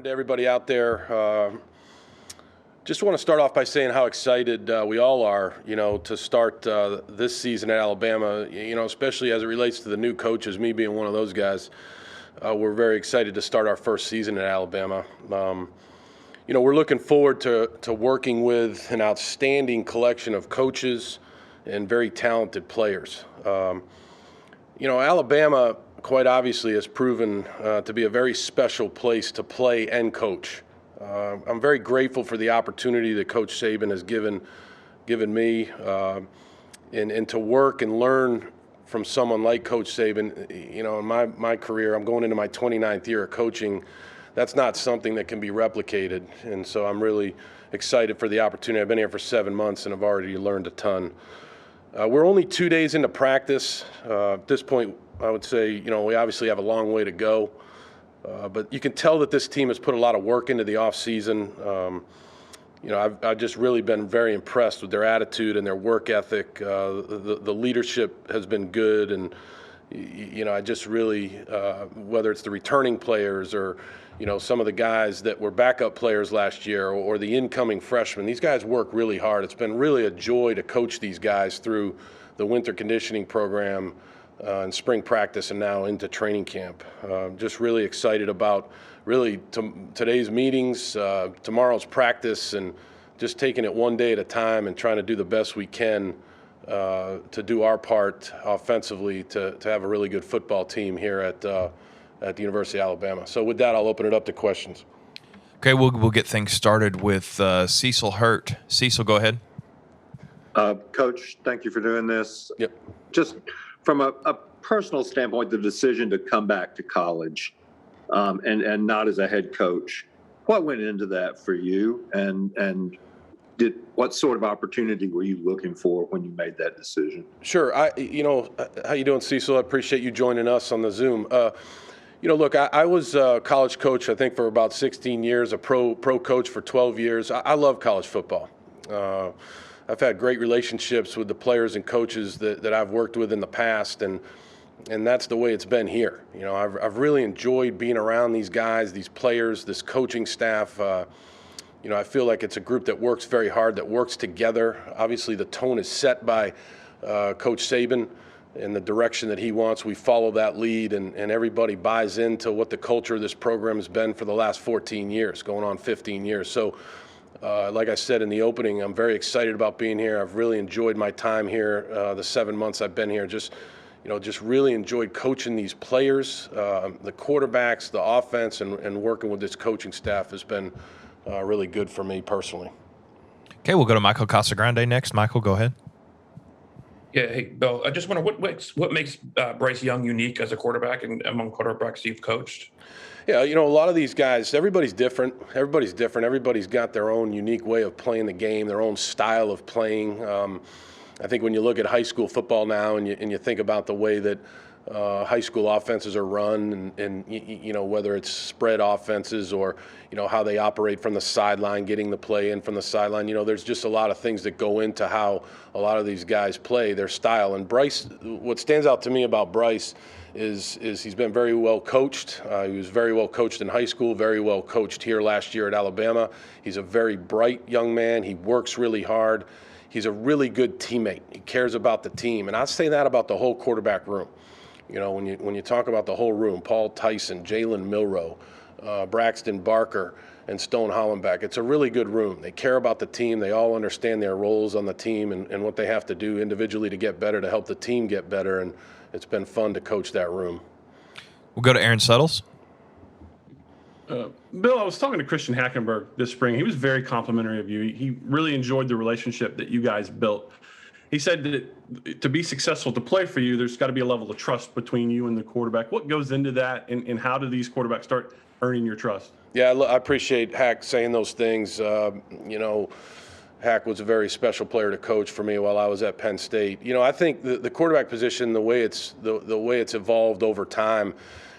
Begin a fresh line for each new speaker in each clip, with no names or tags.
to everybody out there. Just want to start off by saying how excited we all are, to start this season at Alabama, especially as it relates to the new coaches, me being one of those guys. We're very excited to start our first season at Alabama. We're looking forward to working with an outstanding collection of coaches and very talented players. Alabama, quite obviously, has proven to be a very special place to play and coach. I'm very grateful for the opportunity that Coach Saban has given me, and to work and learn from someone like Coach Saban. In my career, I'm going into my 29th year of coaching. That's not something that can be replicated, and so I'm really excited for the opportunity. I've been here for 7 months, and I've already learned a ton. We're only 2 days into practice. At this point, I would say, we obviously have a long way to go. But you can tell that this team has put a lot of work into the offseason. I've just really been very impressed with their attitude and their work ethic. The leadership has been good, and I just really, whether it's the returning players or some of the guys that were backup players last year or the incoming freshmen, these guys work really hard. It's been really a joy to coach these guys through the winter conditioning program and spring practice and now into training camp. Just really excited about today's meetings, tomorrow's practice, and just taking it one day at a time and trying to do the best we can to do our part offensively to have a really good football team here at the University of Alabama. So with that, I'll open it up to questions.
Okay, we'll get things started with Cecil Hurt. Cecil, go ahead.
Coach, thank you for doing this.
Yep.
Just from a personal standpoint, the decision to come back to college and not as a head coach, what went into that for you, and what sort of opportunity were you looking for when you made that decision?
Sure. How you doing, Cecil? I appreciate you joining us on the Zoom. Look, I was a college coach, I think, for about 16 years, a pro coach for 12 years. I love college football. I've had great relationships with the players and coaches that I've worked with in the past, and that's the way it's been here. I've really enjoyed being around these guys, these players, this coaching staff. I feel like it's a group that works very hard, that works together. Obviously, the tone is set by Coach Saban and the direction that he wants. We follow that lead, and everybody buys into what the culture of this program has been for the last 14 years, going on 15 years. So, like I said in the opening, I'm very excited about being here. I've really enjoyed my time here, the 7 months I've been here. Just really enjoyed coaching these players, the quarterbacks, the offense, and working with this coaching staff has been really good for me personally.
Okay, we'll go to Michael Casagrande next. Michael, go ahead.
Yeah, hey, Bill, I just wonder what makes Bryce Young unique as a quarterback and among quarterbacks you've coached?
Yeah, a lot of these guys, everybody's different. Everybody's got their own unique way of playing the game, their own style of playing. I think when you look at high school football now and you think about the way that high school offenses are run and whether it's spread offenses or, how they operate from the sideline, getting the play in from the sideline, there's just a lot of things that go into how a lot of these guys play, their style. And Bryce, what stands out to me about Bryce is he's been very well coached. He was very well coached in high school, very well coached here last year at Alabama. He's a very bright young man. He works really hard. He's a really good teammate. He cares about the team. And I say that about the whole quarterback room. When you talk about the whole room, Paul Tyson, Jalen Milroe, Braxton Barker, and Stone Hollenbeck, it's a really good room. They care about the team. They all understand their roles on the team and what they have to do individually to get better, to help the team get better. And it's been fun to coach that room.
We'll go to Aaron Suttles.
Bill, I was talking to Christian Hackenberg this spring. He was very complimentary of you. He really enjoyed the relationship that you guys built. He said that to be successful, to play for you, there's got to be a level of trust between you and the quarterback. What goes into that, and how do these quarterbacks start earning your trust?
Yeah, I appreciate Hack saying those things. Hack was a very special player to coach for me while I was at Penn State. I think the quarterback position, the way it's evolved over time,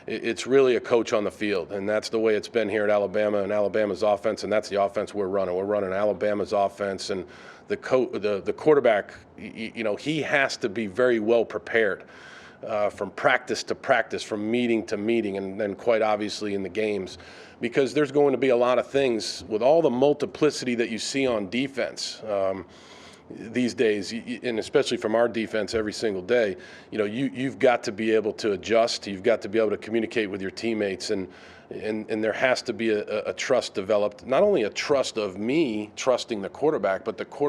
it's really a coach on the field, and that's the way it's been here at Alabama and Alabama's offense, and that's the offense we're running. We're running Alabama's offense, and the quarterback, he has to be very well prepared. from practice to practice, from meeting to meeting, and then quite obviously in the games, because there's going to be a lot of things with all the multiplicity that you see on defense. These days, and especially from our defense every single day, you've got to be able to adjust. You've got to be able to communicate with your teammates, and there has to be a trust developed. Not only a trust of me trusting the quarterback, but the quarterback